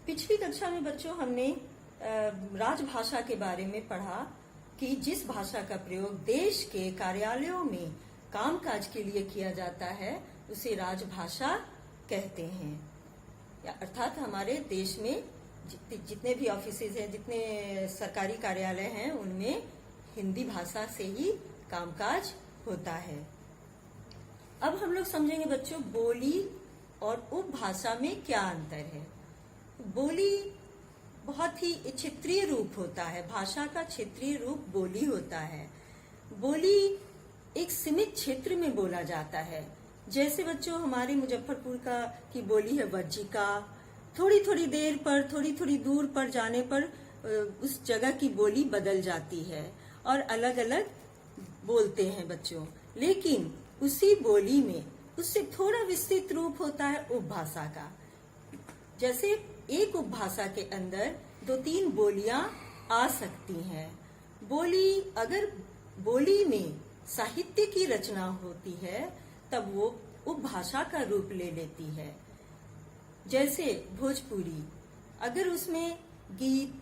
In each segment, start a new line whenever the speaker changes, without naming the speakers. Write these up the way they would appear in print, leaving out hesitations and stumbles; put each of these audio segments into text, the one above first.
पिछली कक्षा में बच्चों हमने राजभाषा के बारे में पढ़ा कि जिस भाषा का प्रयोग देश के कार्यालयों में कामकाज के लिए किया जाता है उसे राजभाषा कहते हैं। अर्थात हमारे देश में जितने भी ऑफिसेज हैं, जितने सरकारी कार्यालय हैं, उनमें हिंदी भाषा से ही कामकाज होता है। अब हम लोग समझेंगे बच्चों बोली और उपभाषा में क्या अंतर है। बोली बहुत ही क्षेत्रीय रूप होता है, भाषा का क्षेत्रीय रूप बोली होता है। बोली एक सीमित क्षेत्र में बोला जाता है। जैसे बच्चों हमारे मुजफ्फरपुर की बोली है वज्जिका। थोड़ी थोड़ी देर पर, थोड़ी थोड़ी दूर पर जाने पर उस जगह की बोली बदल जाती है और अलग अलग बोलते हैं बच्चों। लेकिन उसी बोली में उससे थोड़ा विस्तृत रूप होता है उपभाषा का। जैसे एक उपभाषा के अंदर 2-3 बोलियां आ सकती हैं। अगर बोली में साहित्य की रचना होती है तब वो उपभाषा का रूप ले लेती है। जैसे भोजपुरी, अगर उसमें गीत,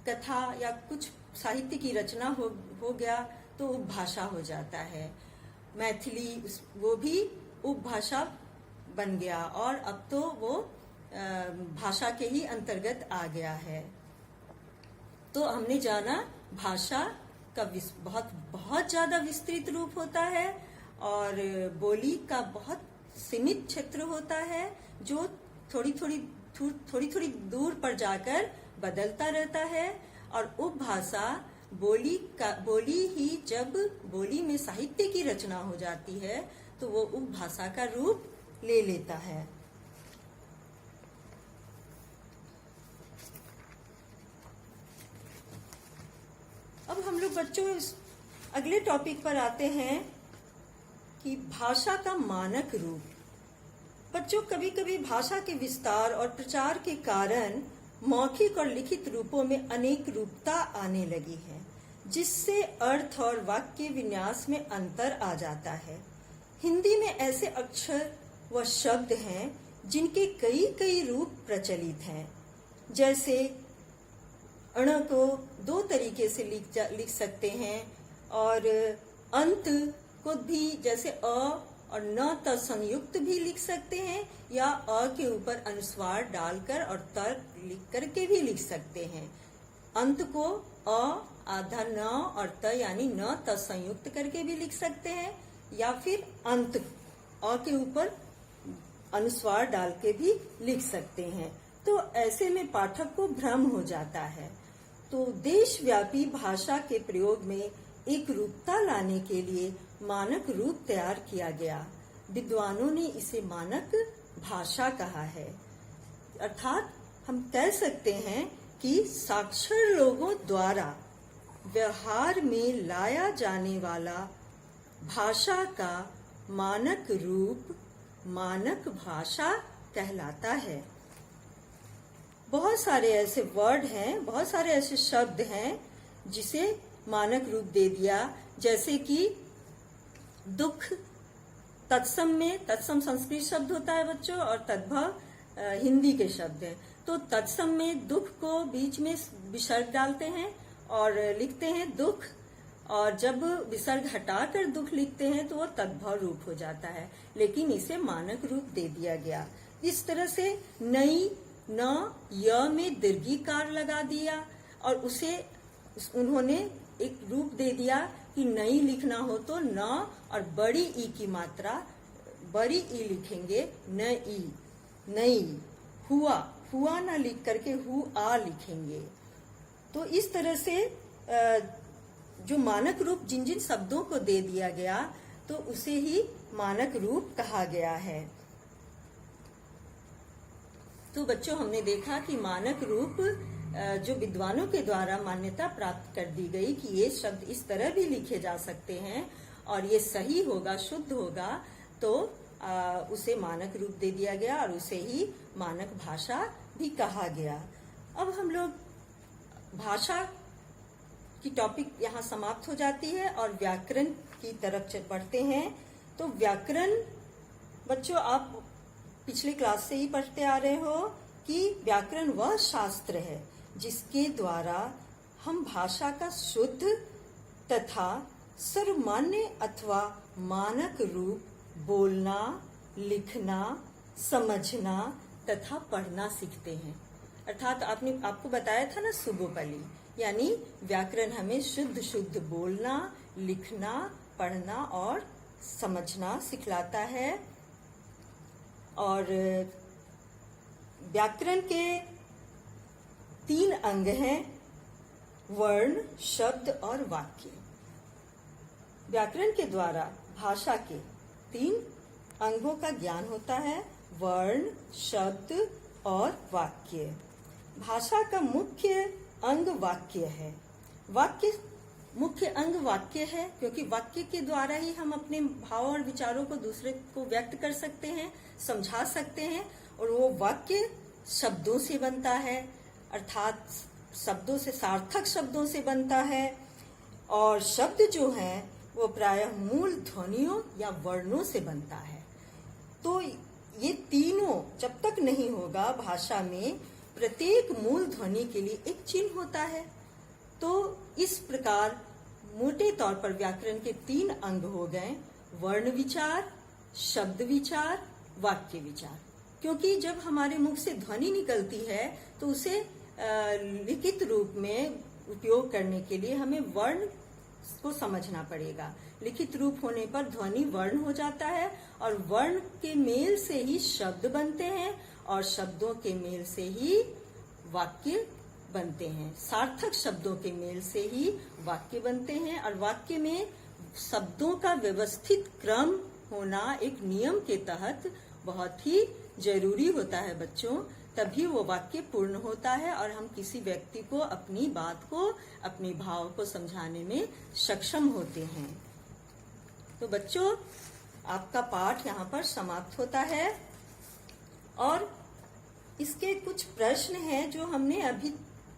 कथा या कुछ साहित्य की रचना हो गया तो उपभाषा हो जाता है। मैथिली वो भी उपभाषा बन गया और अब तो वो भाषा के ही अंतर्गत आ गया है। तो हमने जाना भाषा का बहुत ज्यादा विस्तृत रूप होता है और बोली का बहुत सीमित क्षेत्र होता है जो थोड़ी थोड़ी दूर पर जाकर बदलता रहता है। और उपभाषा बोली ही जब बोली में साहित्य की रचना हो जाती है तो वो उपभाषा का रूप ले लेता है। अब हम लोग बच्चों अगले टॉपिक पर आते हैं कि भाषा का मानक रूप। बच्चों कभी कभी भाषा के विस्तार और प्रचार के कारण मौखिक और लिखित रूपों में अनेक रूपता आने लगी है, जिससे अर्थ और वाक्य विन्यास में अंतर आ जाता है। हिंदी में ऐसे अक्षर व शब्द हैं जिनके कई रूप प्रचलित हैं। जैसे अण को 2 तरीके से लिख सकते हैं और अंत को भी जैसे अ और न त संयुक्त भी लिख सकते हैं या अ के ऊपर अनुस्वार डालकर और त लिख करके भी लिख सकते हैं। अंत को अ आधा न और त यानी न त संयुक्त करके भी लिख सकते हैं या फिर अंत अ के ऊपर अनुस्वार डाल के भी लिख सकते हैं। तो ऐसे में पाठक को भ्रम हो जाता है। तो देशव्यापी भाषा के प्रयोग में एक रूपता लाने के लिए मानक रूप तैयार किया गया। विद्वानों ने इसे मानक भाषा कहा है। अर्थात हम कह सकते हैं कि साक्षर लोगों द्वारा व्यवहार में लाया जाने वाला भाषा का मानक रूप मानक भाषा कहलाता है। बहुत सारे ऐसे वर्ड हैं, बहुत सारे ऐसे शब्द हैं जिसे मानक रूप दे दिया। जैसे कि दुख, तत्सम संस्कृत शब्द होता है बच्चों और तद्भव हिंदी के शब्द हैं। तो तत्सम में दुख को बीच में विसर्ग डालते हैं और लिखते हैं दुख, और जब विसर्ग हटाकर दुख लिखते हैं तो वो तद्भव रूप हो जाता है। लेकिन इसे मानक रूप दे दिया गया। इस तरह से नई न य में दीर्घिकार लगा दिया और उसे उन्होंने एक रूप दे दिया कि नई लिखना हो तो न और बड़ी ई की मात्रा बड़ी ई लिखेंगे, न ई, नई। हुआ ना लिख करके हुआ लिखेंगे। तो इस तरह से जो मानक रूप जिन जिन शब्दों को दे दिया गया तो उसे ही मानक रूप कहा गया है। तो बच्चों हमने देखा कि मानक रूप जो विद्वानों के द्वारा मान्यता प्राप्त कर दी गई कि ये शब्द इस तरह भी लिखे जा सकते हैं और ये सही होगा, शुद्ध होगा, तो उसे मानक रूप दे दिया गया और उसे ही मानक भाषा भी कहा गया। अब हम लोग भाषा की टॉपिक यहाँ समाप्त हो जाती है और व्याकरण की तरफ बढ़ते हैं। तो व्याकरण बच्चों आप पिछले क्लास से ही पढ़ते आ रहे हो कि व्याकरण वह शास्त्र है जिसके द्वारा हम भाषा का शुद्ध तथा सर्वमान्य अथवा मानक रूप बोलना, लिखना, समझना तथा पढ़ना सीखते हैं। अर्थात आपको बताया था ना सुगोपली, यानी व्याकरण हमें शुद्ध शुद्ध बोलना, लिखना, पढ़ना और समझना सिखलाता है। और व्याकरण के 3 अंग हैं, वर्ण, शब्द और वाक्य। व्याकरण के द्वारा भाषा के 3 अंगों का ज्ञान होता है, वर्ण, शब्द और वाक्य। भाषा का मुख्य अंग वाक्य है। मुख्य अंग वाक्य है क्योंकि वाक्य के द्वारा ही हम अपने भाव और विचारों को दूसरे को व्यक्त कर सकते हैं, समझा सकते हैं। और वो वाक्य शब्दों से बनता है, अर्थात शब्दों से, सार्थक शब्दों से बनता है। और शब्द जो है वो प्रायः मूल ध्वनियों या वर्णों से बनता है। तो ये तीनों जब तक नहीं होगा, भाषा में प्रत्येक मूल ध्वनि के लिए एक चिन्ह होता है। तो इस प्रकार मोटे तौर पर व्याकरण के 3 अंग हो गए, वर्ण विचार, शब्द विचार, वाक्य विचार। क्योंकि जब हमारे मुख से ध्वनि निकलती है तो उसे लिखित रूप में उपयोग करने के लिए हमें वर्ण को समझना पड़ेगा। लिखित रूप होने पर ध्वनि वर्ण हो जाता है और वर्ण के मेल से ही शब्द बनते हैं और शब्दों के मेल से ही वाक्य बनते हैं। सार्थक शब्दों के मेल से ही वाक्य बनते हैं और वाक्य में शब्दों का व्यवस्थित क्रम होना एक नियम के तहत बहुत ही जरूरी होता है बच्चों। तभी वो वाक्य पूर्ण होता है और हम किसी व्यक्ति को अपनी बात को, अपने भाव को समझाने में सक्षम होते हैं। तो बच्चों, आपका पाठ यहाँ पर समाप्त होता है और इसके कुछ प्रश्न हैं जो हमने अभी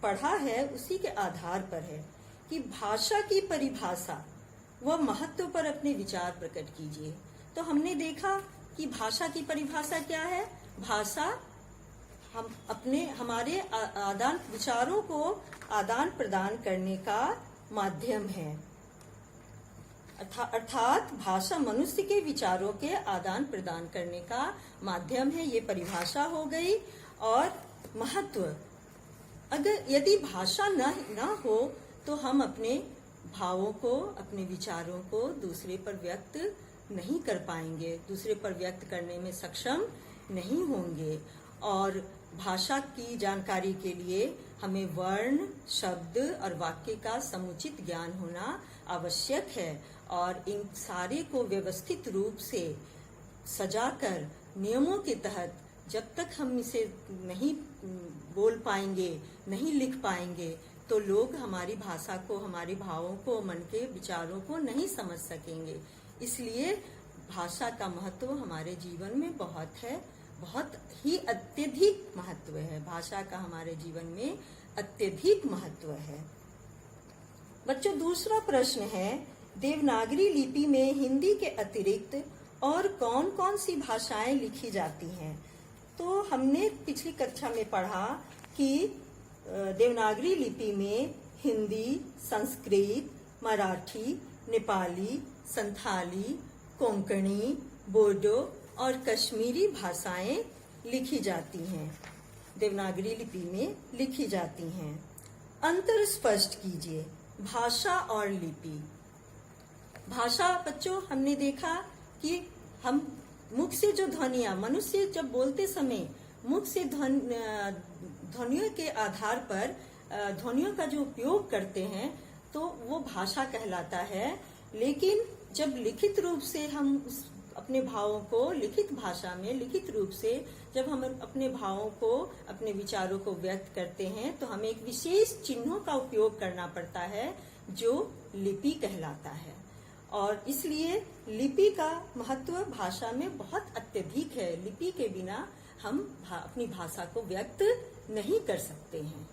पढ़ा है, उसी के आधार पर है कि भाषा की परिभाषा व महत्व पर अपने विचार प्रकट कीजिए। तो हमने देखा कि भाषा की परिभाषा क्या है। भाषा हमारे विचारों को आदान प्रदान करने का माध्यम है। अर्थात भाषा मनुष्य के विचारों के आदान प्रदान करने का माध्यम है। ये परिभाषा हो गई। और महत्व, यदि भाषा न हो तो हम अपने भावों को, अपने विचारों को दूसरे पर व्यक्त नहीं कर पाएंगे, दूसरे पर व्यक्त करने में सक्षम नहीं होंगे। और भाषा की जानकारी के लिए हमें वर्ण, शब्द और वाक्य का समुचित ज्ञान होना आवश्यक है। और इन सारे को व्यवस्थित रूप से सजाकर नियमों के तहत जब तक हम इसे नहीं बोल पाएंगे, नहीं लिख पाएंगे, तो लोग हमारी भाषा को, हमारे भावों को, मन के विचारों को नहीं समझ सकेंगे। इसलिए भाषा का महत्व हमारे जीवन में बहुत है, बहुत ही अत्यधिक महत्व है। भाषा का हमारे जीवन में अत्यधिक महत्व है। बच्चों, दूसरा प्रश्न है, देवनागरी लिपि में हिंदी के अतिरिक्त और कौन कौन सी भाषाएं लिखी जाती हैं। तो हमने पिछली कक्षा में पढ़ा कि देवनागरी लिपि में हिंदी, संस्कृत, मराठी, नेपाली, संथाली, कोंकणी, बोडो और कश्मीरी भाषाएं लिखी जाती हैं, देवनागरी लिपि में लिखी जाती हैं। अंतर स्पष्ट कीजिए, भाषा और लिपि। भाषा बच्चों, हमने देखा कि हम मुख से जो ध्वनियां, मनुष्य जब बोलते समय मुख से ध्वनियों के आधार पर ध्वनियों का जो उपयोग करते हैं तो वो भाषा कहलाता है। लेकिन जब लिखित रूप से हम अपने भावों को लिखित भाषा में, लिखित रूप से जब हम अपने भावों को, अपने विचारों को व्यक्त करते हैं तो हमें एक विशेष चिन्हों का उपयोग करना पड़ता है जो लिपि कहलाता है। और इसलिए लिपि का महत्व भाषा में बहुत अत्यधिक है। लिपि के बिना हम अपनी भाषा को व्यक्त नहीं कर सकते हैं।